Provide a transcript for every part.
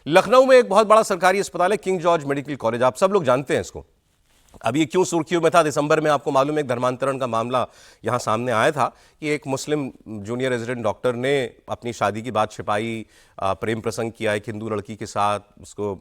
लखनऊ में एक बहुत बड़ा सरकारी अस्पताल है किंग जॉर्ज मेडिकल कॉलेज, आप सब लोग जानते हैं इसको। अब ये क्यों सुर्खियों में था, दिसंबर में आपको मालूम है एक धर्मांतरण का मामला यहां सामने आया था कि एक मुस्लिम जूनियर रेजिडेंट डॉक्टर ने अपनी शादी की बात छिपाई, प्रेम प्रसंग किया एक हिंदू लड़की के साथ, उसको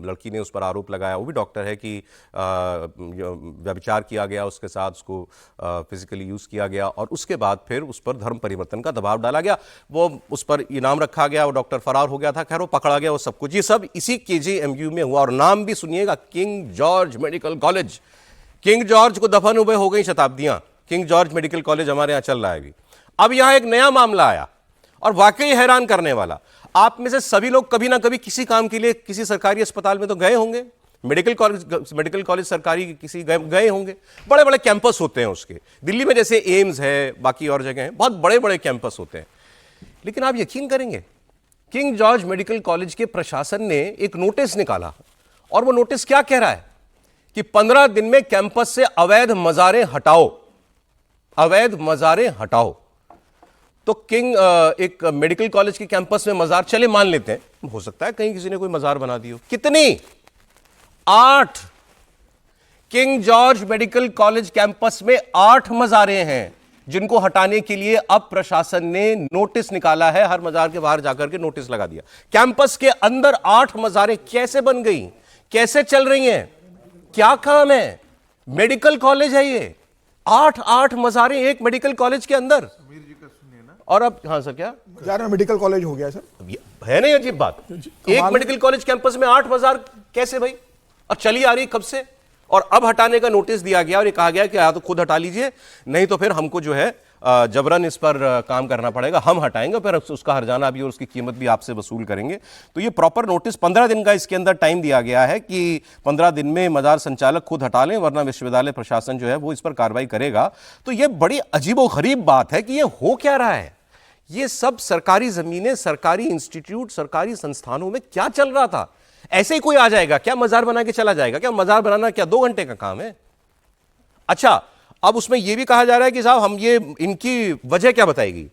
लड़की ने उस पर आरोप लगाया, वो भी डॉक्टर है, कि व्यभिचार किया गया उसके साथ, उसको फिजिकली यूज़ किया गया और उसके बाद फिर उस पर धर्म परिवर्तन का दबाव डाला गया, वो उस पर इनाम रखा गया, वो डॉक्टर फरार हो गया था, खैर वो पकड़ा गया, वो सब कुछ, ये सब इसी KJMU में हुआ। और नाम भी सुनिएगा, king George medical college. King George को दफन हुए हो गई शताब्दियां, किंग जॉर्ज मेडिकल कॉलेज हमारे यहां चल रहा है अभी। अब यहां एक नया मामला आया और वाकई हैरान करने वाला। आप में से सभी लोग कभी ना कभी किसी काम के लिए किसी सरकारी अस्पताल में तो गए होंगे, मेडिकल कॉलेज सरकारी किसी गए होंगे। बड़े बड़े कैंपस होते हैं उसके, दिल्ली में जैसे एम्स है, बाकी और जगह हैं, बहुत बड़े बड़े कैंपस होते हैं। लेकिन आप यकीन करेंगे, किंग जॉर्ज मेडिकल कॉलेज के प्रशासन ने एक नोटिस निकाला और वो नोटिस क्या कह रहा है कि 15 दिन में कैंपस से अवैध मजारें हटाओ, अवैध मजारें हटाओ। तो किंग एक मेडिकल कॉलेज के कैंपस में मजार, चले मान लेते हैं, हो सकता है कहीं किसी ने कोई मजार बना दी हो। कितनी? 8। King George medical college campus में 8 मजारें हैं जिनको हटाने के लिए अब प्रशासन ने नोटिस निकाला है। हर मजार के बाहर जाकर के नोटिस लगा दिया। कैंपस के अंदर 8 मजारें कैसे बन गई, कैसे चल रही हैं, क्या काम है? मेडिकल कॉलेज है ये, 8 मजारें एक मेडिकल कॉलेज के अंदर। और अब हाँ सर, क्या मजार में मेडिकल कॉलेज हो गया सर? है नहीं अजीब बात? एक मेडिकल कॉलेज कैंपस में 8 मजार कैसे भाई? और चली आ रही कब से? और अब हटाने का नोटिस दिया गया और ये कहा गया कि या तो खुद हटा लीजिए, नहीं तो फिर हमको जो है जबरन इस पर काम करना पड़ेगा, हम हटाएंगे, फिर उसका हर्जाना भी और उसकी कीमत भी आपसे वसूल करेंगे। तो ये प्रॉपर नोटिस 15 दिन का इसके अंदर टाइम दिया गया है कि 15 दिन में मजार संचालक खुद हटा लें, वरना विश्वविद्यालय प्रशासन जो है वो इस पर कार्रवाई करेगा। तो ये बड़ी अजीबोगरीब बात है कि ये हो क्या रहा है। ये सब सरकारी जमीनें, सरकारी इंस्टीट्यूट, सरकारी संस्थानों में क्या चल रहा था? ऐसे ही कोई आ जाएगा क्या, मजार बना के चला जाएगा क्या? मजार बनाना क्या 2 घंटे का काम है? अच्छा, अब उसमें यह भी कहा जा रहा है कि साहब हम ये इनकी वजह क्या बताएगी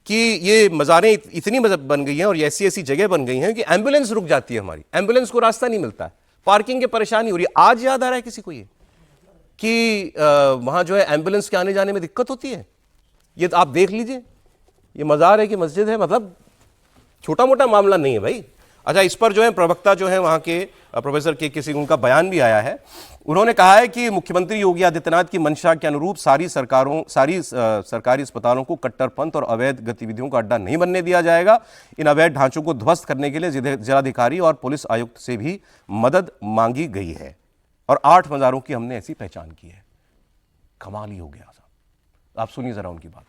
कि ये मजारें इतनी बन गई हैं और ऐसी ऐसी जगह बन गई हैं कि एम्बुलेंस रुक जाती है, हमारी एम्बुलेंस को रास्ता नहीं मिलता है, पार्किंग की परेशानी हो रही है। आज याद आ रहा है किसी को ये कि वहां जो है एम्बुलेंस के आने जाने में दिक्कत होती है। ये आप देख लीजिए, ये मजार है कि मस्जिद है, मतलब छोटा मोटा मामला नहीं है भाई। अच्छा, इस पर जो है प्रवक्ता जो है वहां के प्रोफेसर के सिंह, उनका बयान भी आया है। उन्होंने कहा है कि मुख्यमंत्री योगी आदित्यनाथ की मंशा के अनुरूप सारी सरकारी अस्पतालों को कट्टरपंथ और अवैध गतिविधियों का अड्डा नहीं बनने दिया जाएगा। इन अवैध ढांचों को ध्वस्त करने के लिए जिलाधिकारी और पुलिस आयुक्त से भी मदद मांगी गई है और 8 मजारों की हमने ऐसी पहचान की है। कमाल ही हो गया साहब। आप सुनिए जरा उनकी बात।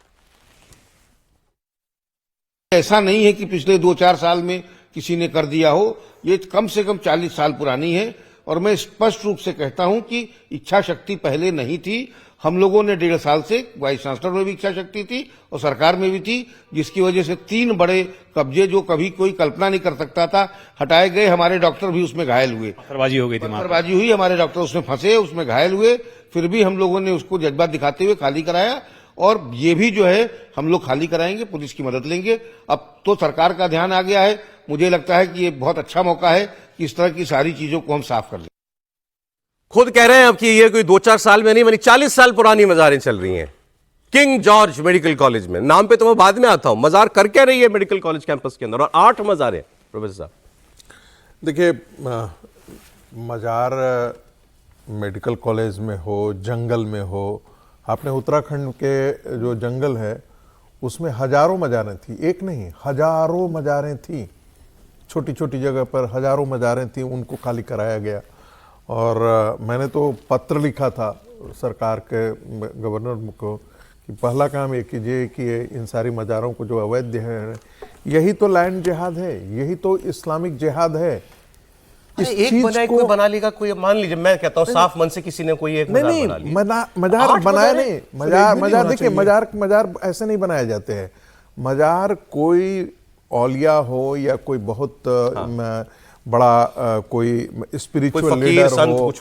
ऐसा नहीं है कि पिछले 2-4 साल में किसी ने कर दिया हो, ये कम से कम 40 साल पुरानी है। और मैं स्पष्ट रूप से कहता हूं कि इच्छा शक्ति पहले नहीं थी। हम लोगों ने 1.5 साल से, वाइस चांसलर में भी इच्छा शक्ति थी और सरकार में भी थी, जिसकी वजह से 3 बड़े कब्जे जो कभी कोई कल्पना नहीं कर सकता था हटाए गए। हमारे डॉक्टर भी उसमें घायल हुए, पत्थरबाजी हो गई थी, पत्थरबाजी हुई, हमारे डॉक्टर उसमें फंसे, उसमें घायल हुए, फिर भी हम लोगों ने उसको जज्बा दिखाते हुए खाली कराया। और ये भी जो है हम लोग खाली कराएंगे, पुलिस की मदद लेंगे। अब तो सरकार का ध्यान आ गया है, मुझे लगता है कि ये बहुत अच्छा मौका है कि इस तरह की सारी चीजों को हम साफ कर लें। खुद कह रहे हैं अब कि ये कोई 2-4 साल में नहीं, यानी 40 साल पुरानी मजारें चल रही हैं किंग जॉर्ज मेडिकल कॉलेज में। नाम पे तो मैं बाद में आता हूं, मजार कर क्या रही है मेडिकल कॉलेज कैंपस के अंदर, और 8 मजारें। प्रोफेसर साहब देखिए, मजार मेडिकल कॉलेज में हो, जंगल में हो, आपने उत्तराखंड के जो जंगल है उसमें हजारों मजारें थी, एक नहीं हजारों मजारें थी, छोटी छोटी जगह पर हजारों मजारें थी, उनको खाली कराया गया। और मैंने तो पत्र लिखा था सरकार के गवर्नर को कि पहला काम ये कीजिए कि इन सारी मजारों को जो अवैध है, यही तो लैंड जिहाद है, यही तो इस्लामिक जिहाद है। एक बनाए कोई बना लेगा, कोई मान लीजिए, मैं कहता हूं साफ मन से किसी ने कोई एक मजार बना लिया, मजार बनाया नहीं। मजार देखिए, मजार ऐसे नहीं बनाए जाते हैं। मजार कोई औलिया हो या कोई बहुत बड़ा कोई स्पिरिचुअल लीडर हो,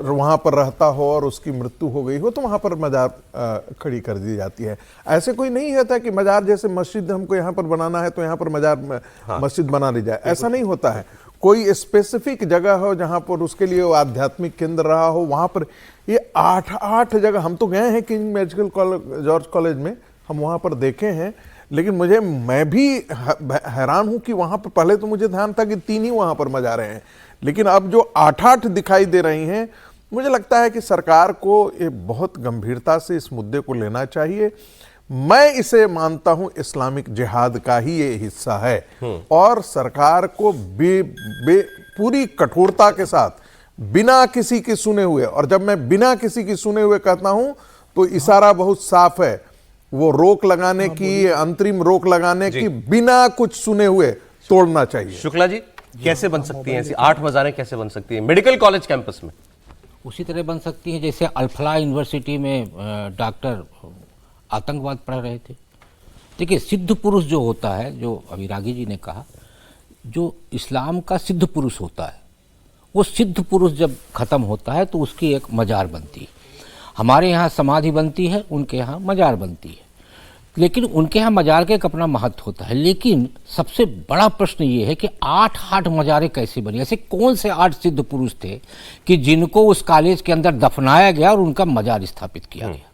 वहां पर रहता हो और उसकी मृत्यु हो गई हो तो वहां पर मजार खड़ी कर दी जाती है। ऐसे कोई नहीं होता कि मजार जैसे मस्जिद हमको यहाँ पर बनाना है तो यहाँ पर मजार मस्जिद बना ली जाए, ऐसा नहीं होता है। कोई स्पेसिफिक जगह हो जहां पर उसके लिए वो आध्यात्मिक केंद्र रहा हो, वहां पर ये 8 जगह हम तो गए हैं king medical college, George college में, हम वहां पर देखे हैं। लेकिन मैं भी हैरान हूं कि वहां पर पहले तो मुझे ध्यान था कि 3 ही वहां पर मजारें हैं, लेकिन अब जो 8 दिखाई दे रही हैं, मुझे लगता है कि सरकार को ये बहुत गंभीरता से इस मुद्दे को लेना चाहिए। मैं इसे मानता हूं इस्लामिक जिहाद का ही ये हिस्सा है और सरकार को पूरी कठोरता के साथ बिना किसी के सुने हुए, और जब मैं बिना किसी के सुने हुए कहता हूं तो इशारा बहुत साफ है, वो रोक लगाने की, अंतरिम रोक लगाने की, बिना कुछ सुने हुए तोड़ना चाहिए। शुक्ला जी, कैसे बन सकती हैं ऐसी 8 मज़ारें, कैसे बन सकती हैं मेडिकल कॉलेज कैंपस में? उसी तरह बन सकती है जैसे अल्फला यूनिवर्सिटी में डॉक्टर आतंकवाद पढ़ रहे थे। देखिए, सिद्ध पुरुष जो होता है, जो अभी रागी जी ने कहा, जो इस्लाम का सिद्ध पुरुष होता है, वो सिद्ध पुरुष जब खत्म होता है तो उसकी एक मजार बनती है। हमारे यहाँ समाधि बनती है, उनके यहाँ मजार बनती है, लेकिन उनके यहाँ मजार का एक अपना महत्व होता है। लेकिन सबसे बड़ा प्रश्न ये है कि 8 मजारें कैसे बनी? ऐसे कौन से 8 सिद्ध पुरुष थे कि जिनको उस कॉलेज के अंदर दफनाया गया और उनका मजार स्थापित किया गया?